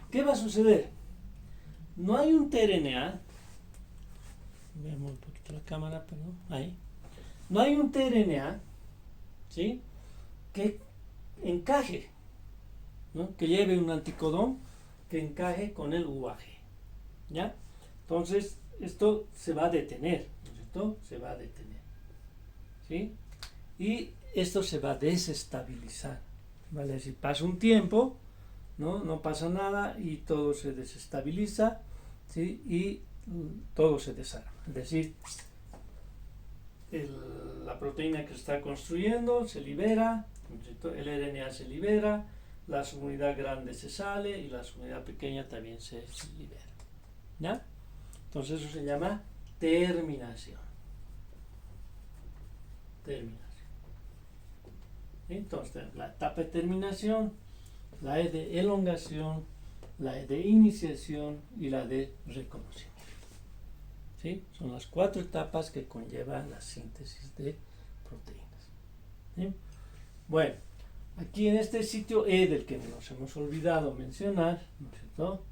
¿qué va a suceder? No hay un tRNA, veamos un poquito la cámara, perdón, ahí. No hay un tRNA, ¿sí?, que encaje, ¿no?, que lleve un anticodón que encaje con el UAG, ¿ya? Entonces, esto se va a detener, ¿no es cierto? Se va a detener, ¿sí? Y esto se va a desestabilizar, ¿vale? Si pasa un tiempo, no pasa nada y todo se desestabiliza, ¿sí?, y todo se desarma. Es decir, la proteína que se está construyendo se libera, ¿no es cierto?, el RNA se libera, la subunidad grande se sale y la subunidad pequeña también se libera, ¿ya? Entonces eso se llama terminación. Entonces, la etapa de terminación, la E de elongación, la E de iniciación y la de reconocimiento. ¿Sí? Son las 4 etapas que conllevan la síntesis de proteínas. ¿Sí? Bueno, aquí en este sitio E del que nos hemos olvidado mencionar, ¿no es cierto?,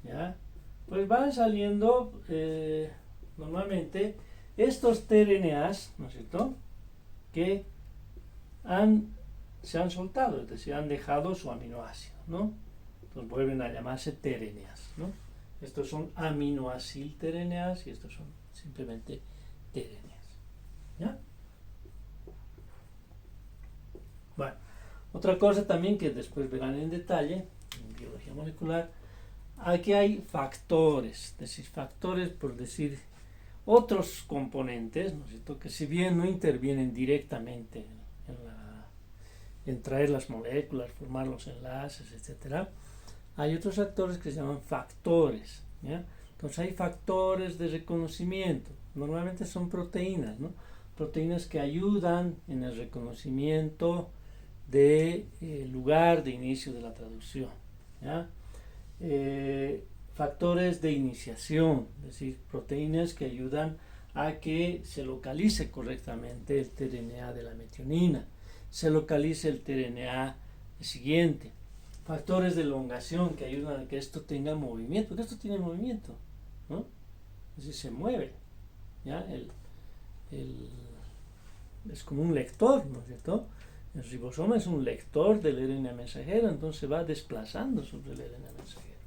¿ya?, pues van saliendo normalmente estos tRNAs, ¿no es cierto?, que se han soltado, es decir, han dejado su aminoácido, ¿no? Entonces vuelven a llamarse tRNAs, ¿no? Estos son aminoacil-tRNAs y estos son simplemente tRNAs, ¿ya? Bueno, otra cosa también que después verán en detalle en biología molecular, aquí hay factores, es decir, factores por decir otros componentes, ¿no es cierto?, que si bien no intervienen directamente en traer las moléculas, formar los enlaces, etcétera, hay otros factores que se llaman factores, ¿ya? Entonces hay factores de reconocimiento, normalmente son proteínas, ¿no?, proteínas que ayudan en el reconocimiento de lugar de inicio de la traducción, ¿ya? Factores de iniciación, es decir, proteínas que ayudan a que se localice correctamente el tRNA de la metionina, se localice el tRNA siguiente. Factores de elongación que ayudan a que esto tenga movimiento, porque esto tiene movimiento, ¿no? Es decir, se mueve, ¿ya? Es como un lector, ¿no es cierto? El ribosoma es un lector del RNA mensajero, entonces va desplazando sobre el RNA mensajero,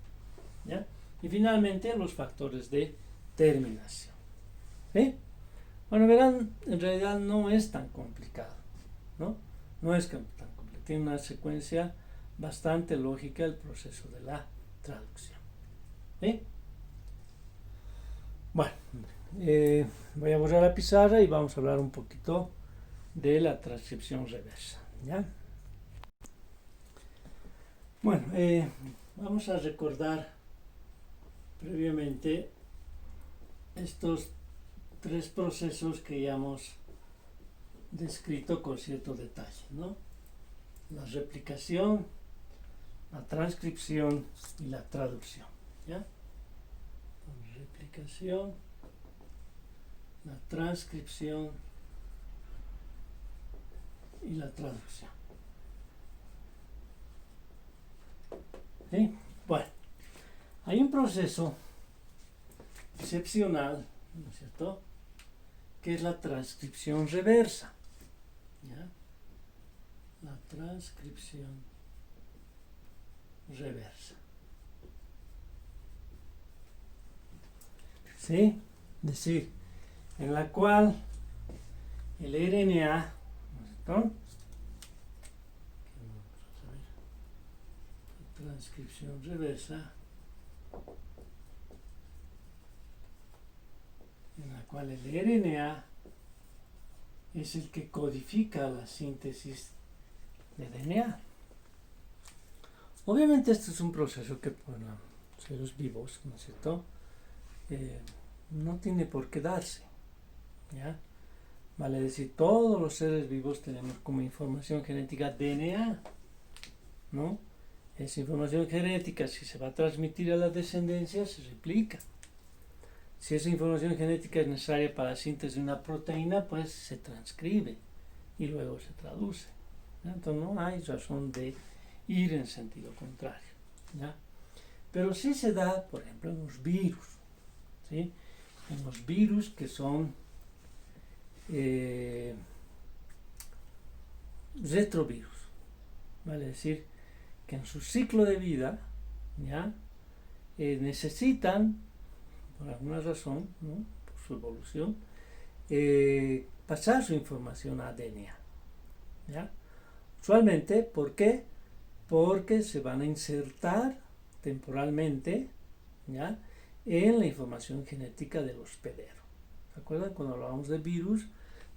¿ya? Y finalmente los factores de terminación. ¿Sí? Bueno, verán, en realidad no es tan complicado, ¿no? No es tan complicado. Tiene una secuencia bastante lógica el proceso de la traducción. ¿Sí? Bueno, voy a borrar la pizarra y vamos a hablar un poquito de la transcripción reversa, ¿ya? Bueno, vamos a recordar previamente estos tres procesos que ya hemos descrito con cierto detalle, ¿no? La replicación, la transcripción y la traducción, ¿ya? La replicación, la transcripción y la traducción. ¿Sí? Bueno, hay un proceso excepcional, ¿no es cierto?, que es la transcripción reversa, ¿ya? La transcripción reversa. ¿Sí? Es decir, en la cual el RNA, ¿no es cierto?, transcripción reversa, en la cual el RNA es el que codifica la síntesis de DNA. Obviamente este es un proceso que para seres vivos, ¿no es cierto?, no tiene por qué darse, ¿ya? Vale decir, todos los seres vivos tenemos como información genética DNA, ¿no? Esa información genética, si se va a transmitir a la descendencia, se replica. Si esa información genética es necesaria para la síntesis de una proteína, pues se transcribe y luego se traduce, ¿ya? Entonces no hay razón de ir en sentido contrario, ¿ya? Pero sí se da, por ejemplo, en los virus, ¿sí? En los virus que son retrovirus, vale decir que en su ciclo de vida, ¿ya?, necesitan, por alguna razón, ¿no?, por su evolución, pasar su información a DNA, ¿ya? Usualmente, ¿por qué? Porque se van a insertar temporalmente, ¿ya?, en la información genética del hospedero. ¿Se acuerdan? Cuando hablábamos de virus,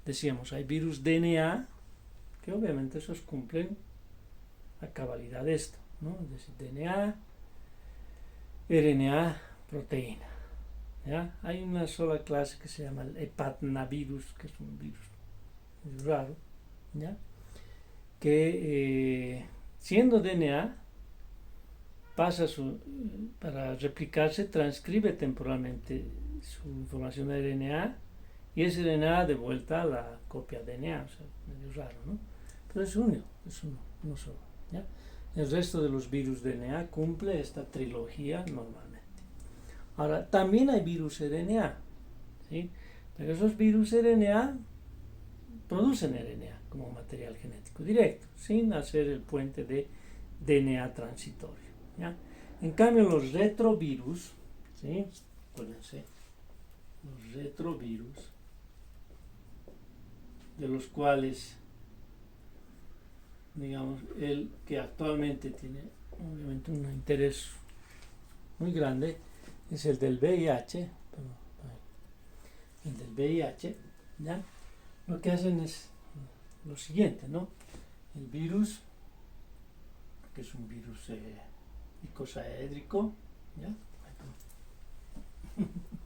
decíamos, hay virus DNA, que obviamente esos cumplen a cabalidad esto, ¿no? Es decir, DNA, RNA, proteína, ¿ya? Hay una sola clase que se llama el hepatnavirus, que es un virus muy raro, ¿ya?, que siendo DNA, para replicarse, transcribe temporalmente su información de RNA y ese RNA de vuelta a la copia DNA, o sea, medio raro, ¿no? Pero es uno, no solo, ¿ya? El resto de los virus DNA cumple esta trilogía normalmente. Ahora, también hay virus RNA, ¿sí? Pero esos virus RNA producen RNA como material genético directo, sin hacer el puente de DNA transitorio, ¿ya? En cambio, los retrovirus, ¿sí?, acuérdense, los retrovirus, de los cuales, digamos, el que actualmente tiene obviamente un interés muy grande es el del VIH, el del VIH, ¿ya? Lo que hacen es lo siguiente, ¿no? El virus, que es un virus icosaédrico, ¿ya?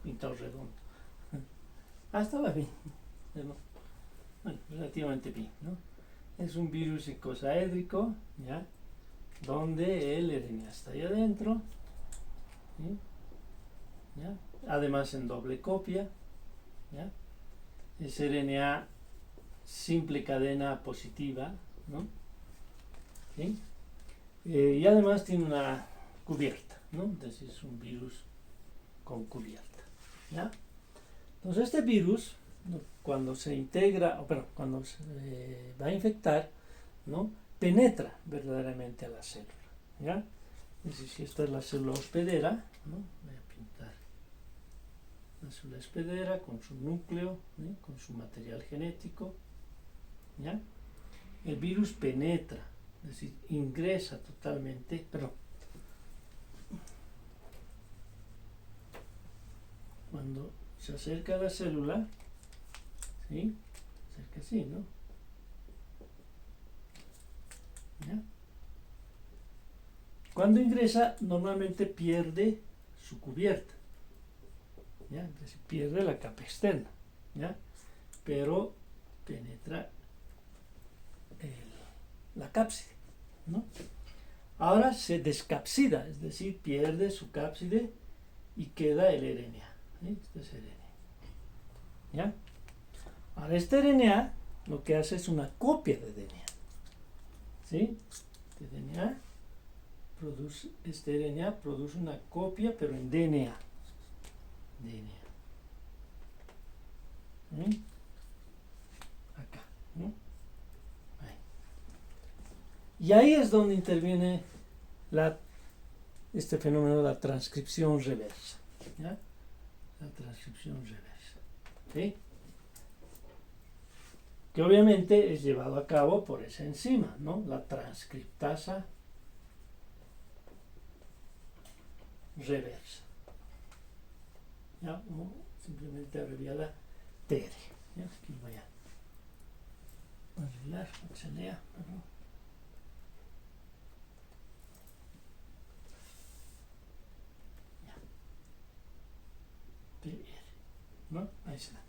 Pintado redondo. Estaba bien, ¿no? Bueno, relativamente bien, ¿no? Es un virus icosaédrico, ¿ya?, donde el RNA está ahí adentro, ¿sí?, ¿ya? Además en doble copia, ¿ya? Es RNA simple cadena positiva, ¿no? ¿Sí? Y además tiene una cubierta, ¿no? Entonces es un virus con cubierta, ¿ya? Entonces este virus, ¿no?, cuando se integra, cuando se va a infectar, ¿no?, penetra verdaderamente a la célula, ¿ya? Es decir, si esta es la célula hospedera, ¿no?, voy a pintar la célula hospedera con su núcleo, ¿sí?, con su material genético, ¿ya? El virus penetra, es decir, ingresa totalmente, cuando se acerca a la célula, ¿sí?, se acerca así, ¿no? ¿Ya? Cuando ingresa, normalmente pierde su cubierta, ¿ya? Entonces pierde la capa externa, ¿ya? Pero penetra la cápside, ¿no? Ahora se descapsida, es decir, pierde su cápside y queda el RNA, ¿sí? Este es RNA, ¿ya? Ahora este RNA lo que hace es una copia de DNA, ¿sí? Este RNA produce una copia, pero en DNA. ¿Sí? Acá, ¿no? Ahí. Y ahí es donde interviene este fenómeno de la transcripción reversa, ¿ya? La transcripción reversa, ¿sí?, que obviamente es llevado a cabo por esa enzima, ¿no?, la transcriptasa reversa, ¿ya?, o simplemente abreviada TR, ¿ya? Aquí voy a arreglar para que se lea, perdón. TR, ¿no? Ahí está.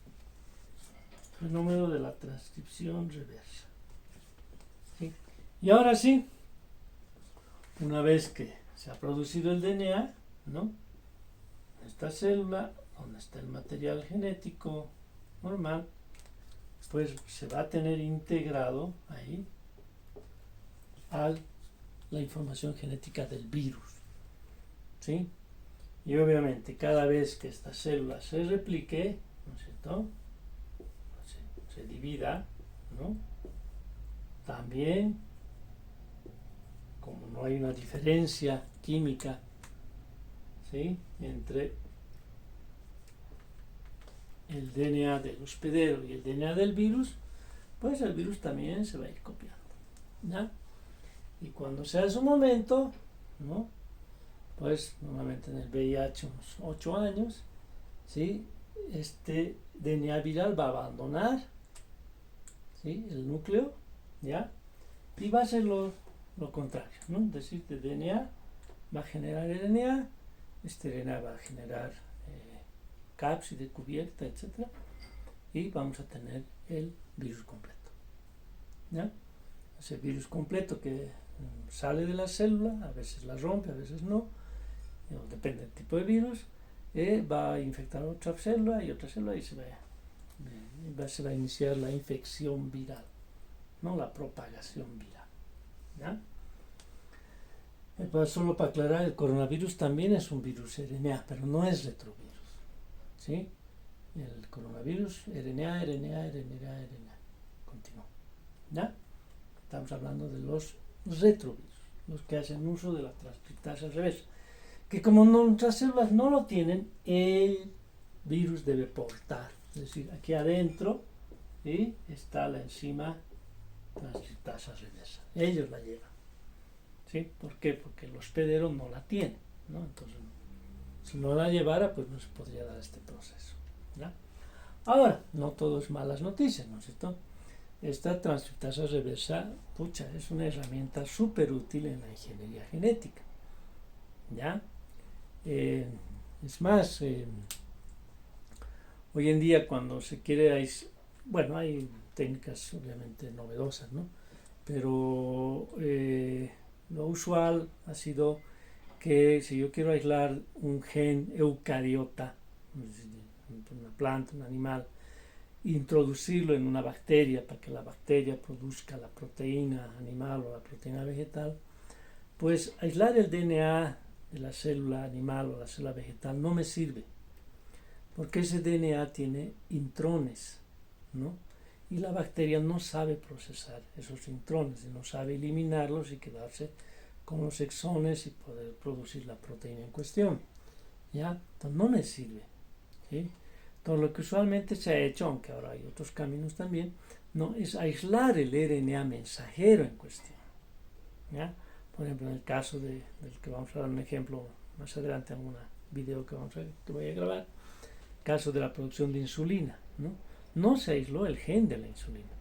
Fenómeno de la transcripción reversa, ¿sí? Y ahora sí, una vez que se ha producido el DNA, ¿no?, esta célula, donde está el material genético normal, pues se va a tener integrado ahí a la información genética del virus, ¿sí? Y obviamente cada vez que esta célula se replique, ¿no es cierto?, se divida, ¿no?, también, como no hay una diferencia química, ¿sí?, entre el DNA del hospedero y el DNA del virus, pues el virus también se va a ir copiando, ¿ya? Y cuando sea su momento, ¿no?, pues normalmente en el VIH unos 8 años, ¿sí?, este DNA viral va a abandonar, ¿sí?, el núcleo, ¿ya?, y va a ser lo contrario, ¿no? Es decir, el DNA va a generar RNA, este RNA va a generar cápside, cubierta, etc. Y vamos a tener el virus completo, ¿ya? Ese virus completo que sale de la célula, a veces la rompe, a veces no, depende del tipo de virus, va a infectar otra célula y otra célula y se va a iniciar la infección viral, no la propagación viral, ¿ya? Solo para aclarar, el coronavirus también es un virus RNA, pero no es retrovirus, ¿sí? El coronavirus, RNA, RNA, RNA, RNA, continúa, ¿ya? Estamos hablando de los retrovirus, los que hacen uso de la transcriptasa reversa, que como nuestras células no lo tienen, el virus debe portar, es decir, aquí adentro, ¿sí?, está la enzima transcriptasa reversa, ellos la llevan, ¿sí? ¿Por qué? Porque el hospedero no la tiene, ¿no? Entonces, si no la llevara, pues no se podría dar este proceso, ¿ya? Ahora, no todo es malas noticias, ¿no es cierto? Esta transcriptasa reversa, es una herramienta súper útil en la ingeniería genética, ¿ya? Es más, hoy en día cuando se quiere, hay técnicas obviamente novedosas, ¿no? Pero lo usual ha sido que si yo quiero aislar un gen eucariota, una planta, un animal, introducirlo en una bacteria para que la bacteria produzca la proteína animal o la proteína vegetal, pues aislar el DNA de la célula animal o la célula vegetal no me sirve, porque ese DNA tiene intrones, ¿no? Y la bacteria no sabe procesar esos intrones, y no sabe eliminarlos y quedarse con los exones y poder producir la proteína en cuestión, ¿ya? Entonces no me sirve, ¿sí? Entonces lo que usualmente se ha hecho, aunque ahora hay otros caminos también, no, es aislar el RNA mensajero en cuestión, ¿ya? Por ejemplo, en el caso del que vamos a dar un ejemplo más adelante en un video que voy a grabar, caso de la producción de insulina, ¿no? No se aisló el gen de la insulina,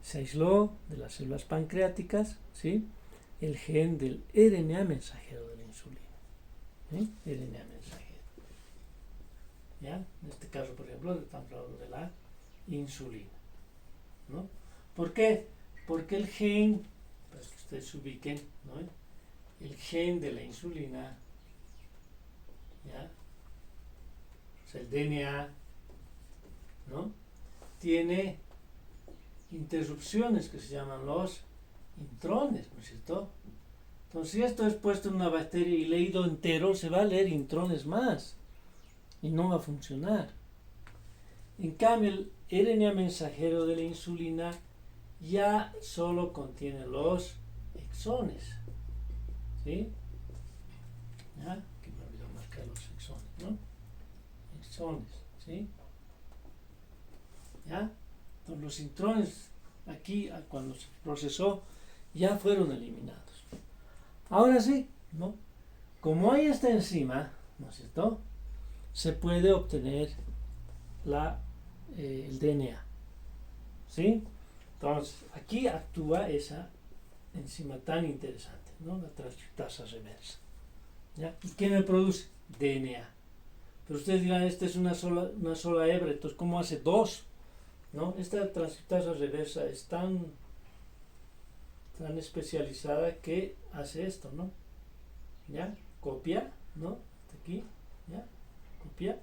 se aisló de las células pancreáticas, ¿sí?, el gen del RNA mensajero de la insulina, ¿sí? RNA mensajero, ¿ya? En este caso, por ejemplo, estamos hablando de la insulina, ¿no? ¿Por qué? Porque el gen, para que ustedes se ubiquen, ¿no?, el gen de la insulina, ¿ya?, o sea, el DNA, ¿no?, tiene interrupciones que se llaman los intrones, ¿no es cierto? Entonces, si esto es puesto en una bacteria y leído entero, se va a leer intrones más y no va a funcionar. En cambio, el RNA mensajero de la insulina ya solo contiene los exones, ¿sí? ¿Ya? Que me olvidó marcar los exones, ¿no? Exones, ¿sí? ¿Ya? Entonces los intrones aquí, cuando se procesó, ya fueron eliminados. Ahora sí, ¿no?, como hay esta enzima, ¿no es cierto?, se puede obtener el DNA, ¿sí? Entonces aquí actúa esa enzima tan interesante, ¿no?, la transcriptasa reversa, ¿ya? ¿Y qué me produce? DNA. Pero ustedes dirán, esta es una sola hebra, entonces ¿cómo hace dos? ¿No? Esta transcriptasa reversa es tan especializada que hace esto, ¿no? ¿Ya? Copia, ¿no? Hasta aquí, ¿ya? Copia,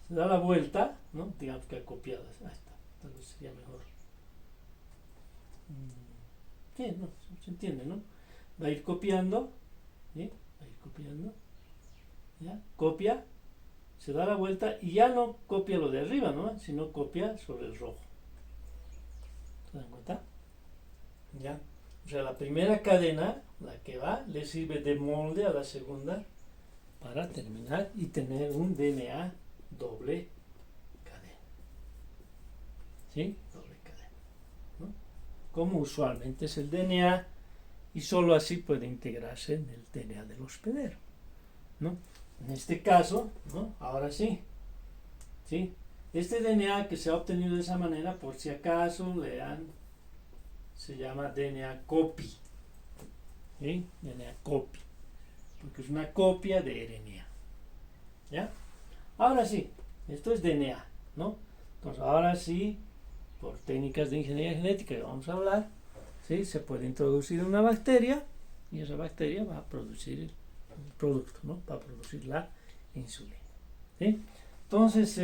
se da la vuelta, ¿no? Digamos que ha copiado, ahí está, tal vez sería mejor. Sí, no, se entiende, ¿no? Va a ir copiando, ¿sí? Va a ir copiando, ¿ya? Copia, se da la vuelta y ya no copia lo de arriba, ¿no?, sino copia sobre el rojo. ¿Se dan cuenta? ¿Ya? O sea, la primera cadena, la que va, le sirve de molde a la segunda para terminar y tener un DNA doble cadena. ¿Sí? Doble cadena, ¿no? Como usualmente es el DNA, y solo así puede integrarse en el DNA del hospedero, ¿no? En este caso, ¿no?, ahora sí, ¿sí? Este DNA que se ha obtenido de esa manera, por si acaso se llama DNA copy, ¿sí? DNA copy, porque es una copia de RNA, ¿ya? Ahora sí, esto es DNA, ¿no? Entonces ahora sí, por técnicas de ingeniería genética que vamos a hablar, ¿sí?, se puede introducir una bacteria y esa bacteria va a producir el producto, ¿no?, va a producir la insulina, ¿sí? Entonces,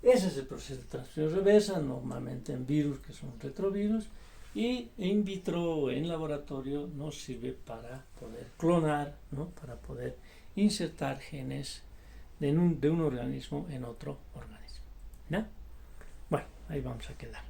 ese es el proceso de transcripción reversa, normalmente en virus, que son retrovirus, y in vitro, en laboratorio, nos sirve para poder clonar, ¿no?, para poder insertar genes de un organismo en otro organismo, ¿no? Bueno, ahí vamos a quedar.